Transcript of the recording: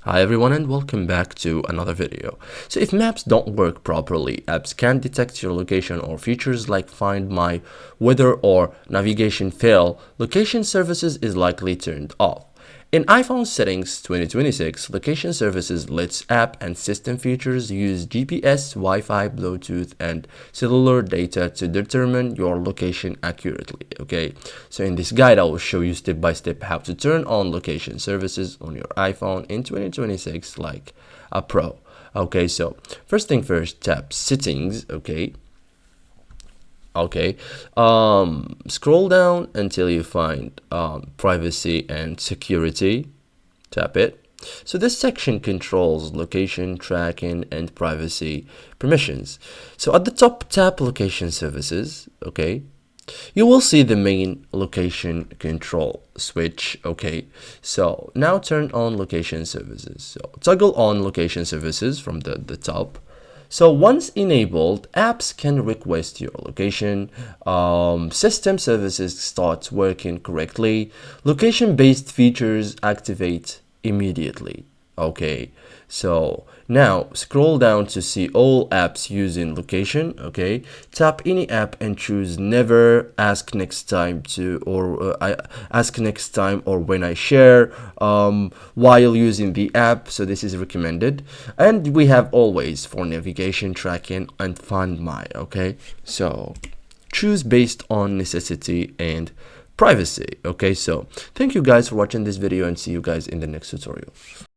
Hi everyone and welcome back to another video. So if maps don't work properly, apps can't detect your location, or features like Find My, Weather or Navigation fail, location services is likely turned off. In iPhone settings 2026, location services lets app and system features use GPS, Wi-Fi, Bluetooth, and cellular data to determine your location accurately. Okay, so in this guide, I will show you step by step how to turn on location services on your iPhone in 2026 like a pro. Okay, so first thing first, tap settings. Scroll down until you find privacy and security. Tap it. So this section controls location tracking and privacy permissions. So at the top, tap location services. You will see the main location control switch. So now turn on location services. So toggle on location services from the top. So once enabled, apps can request your location, system services start working correctly, location-based features activate immediately. So now scroll down to see all apps using location. Tap any app and choose never, ask next time to, or ask next time or when I share while using the app. So this is recommended, and we have always for navigation, tracking, and Find My. So choose based on necessity and privacy. So thank you guys for watching this video, and see you guys in the next tutorial.